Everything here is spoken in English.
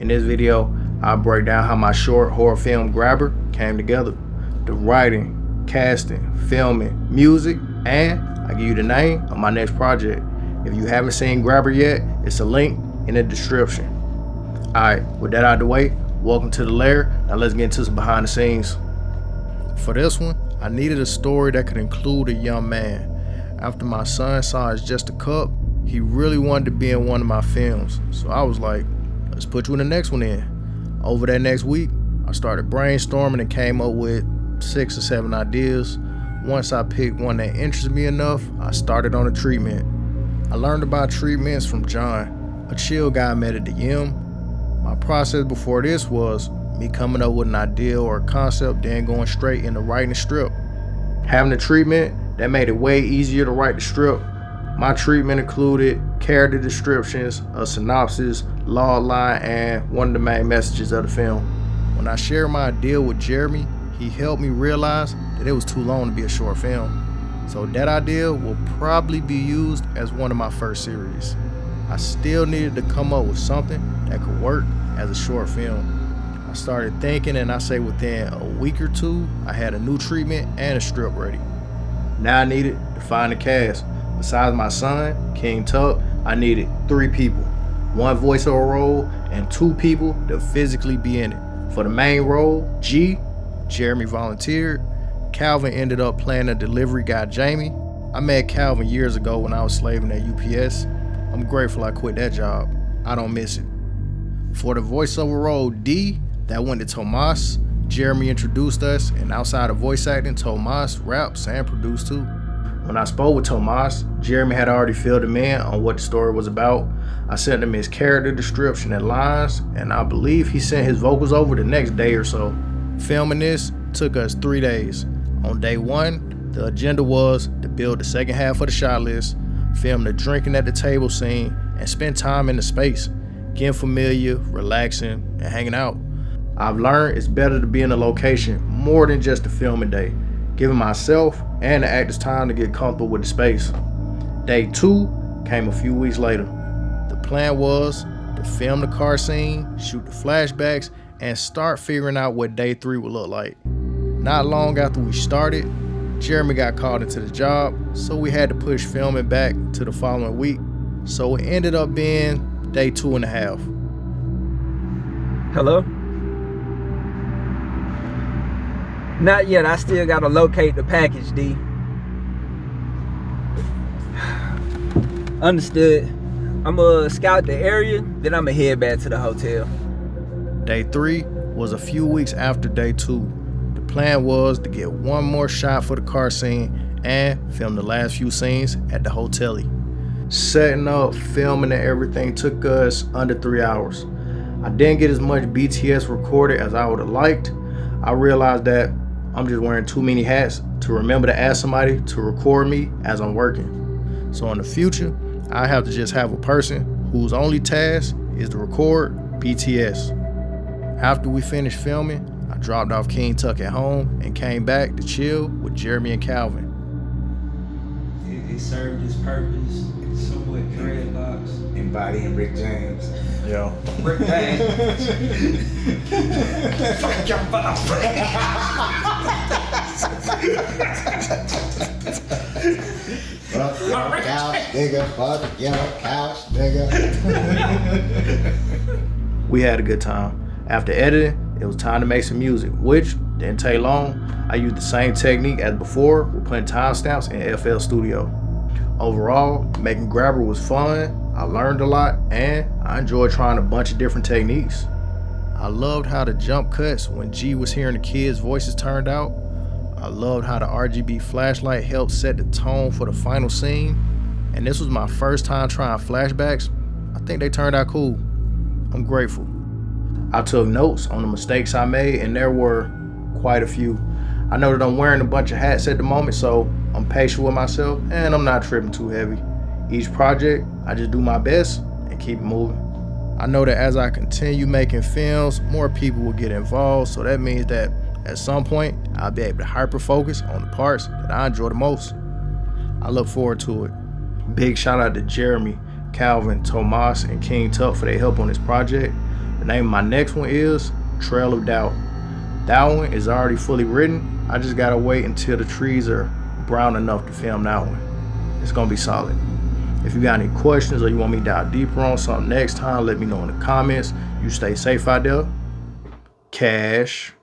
In this video, I'll break down how my short horror film Grabber came together. The writing, casting, filming, music, and I give you the name of my next project. If you haven't seen Grabber yet, it's a link in the description. Alright, with that out of the way, welcome to the Lair. Now let's get into some behind the scenes. For this one, I needed a story that could include a young man. After my son saw It's Just a Cup, he really wanted to be in one of my films. So I was like, let's put you in the next one in. Over that next week, I started brainstorming and came up with 6 or 7 ideas. Once I picked one that interested me enough, I started on a treatment. I learned about treatments from John, a chill guy I met at the Yim. My process before this was me coming up with an idea or a concept, then going straight into writing the strip. Having a treatment, that made it way easier to write the strip. My treatment included character descriptions, a synopsis, log line, and one of the main messages of the film. When I shared my idea with Jeremy, he helped me realize that it was too long to be a short film. So that idea will probably be used as one of my first series. I still needed to come up with something that could work as a short film. I started thinking, and I say within a week or two, I had a new treatment and a strip ready. Now I needed to find a cast. Besides my son, King Tuck, I needed 3 people. 1 voiceover role and 2 people to physically be in it. For the main role, G, Jeremy volunteered. Calvin ended up playing a delivery guy, Jamie. I met Calvin years ago when I was slaving at UPS. I'm grateful I quit that job. I don't miss it. For the voiceover role, D, that went to Tomas. Jeremy introduced us, and outside of voice acting, Tomas raps and produced too. When I spoke with Tomas, Jeremy had already filled him in on what the story was about. I sent him his character description and lines, and I believe he sent his vocals over the next day or so. Filming this took us 3 days. On day 1, the agenda was to build the second half of the shot list, film the drinking at the table scene, and spend time in the space, getting familiar, relaxing, and hanging out. I've learned it's better to be in a location more than just a filming day, giving myself and the actors time to get comfortable with the space. Day 2 came a few weeks later. The plan was to film the car scene, shoot the flashbacks, and start figuring out what day 3 would look like. Not long after we started, Jeremy got called into the job, so we had to push filming back to the following week. So it ended up being day 2.5. Hello? Not yet, I still gotta locate the package, D. Understood. I'ma scout the area, then I'ma head back to the hotel. Day 3 was a few weeks after day 2. The plan was to get 1 more shot for the car scene and film the last few scenes at the hotel. Setting up, filming, and everything took us under 3 hours. I didn't get as much BTS recorded as I would have liked. I realized that I'm just wearing too many hats to remember to ask somebody to record me as I'm working. So in the future, I have to just have a person whose only task is to record BTS. After we finished filming, I dropped off King Tuck at home and came back to chill with Jeremy and Calvin. It served its purpose, somewhat dreadlocks. Embodying Rick James. Yo. Rick James. Fuck your boss. Fuck your couch, nigga. Fuck your couch, nigga. We had a good time. After editing, it was time to make some music, which didn't take long. I used the same technique as before with putting timestamps in FL Studio. Overall, making Grabber was fun. I learned a lot, and I enjoyed trying a bunch of different techniques. I loved how the jump cuts when G was hearing the kids' voices turned out. I loved how the RGB flashlight helped set the tone for the final scene. And this was my first time trying flashbacks. I think they turned out cool. I'm grateful. I took notes on the mistakes I made, and there were quite a few. I know that I'm wearing a bunch of hats at the moment, so I'm patient with myself and I'm not tripping too heavy. Each project, I just do my best and keep it moving. I know that as I continue making films, more people will get involved, so that means that at some point, I'll be able to hyper-focus on the parts that I enjoy the most. I look forward to it. Big shout out to Jeremy, Calvin, Tomas, and King Tuck for their help on this project. The name of my next one is Trail of Doubt. That one is already fully written. I just gotta wait until the trees are brown enough to film that one. It's gonna be solid. If you got any questions or you want me to dive deeper on something next time, let me know in the comments. You stay safe out there. Cash.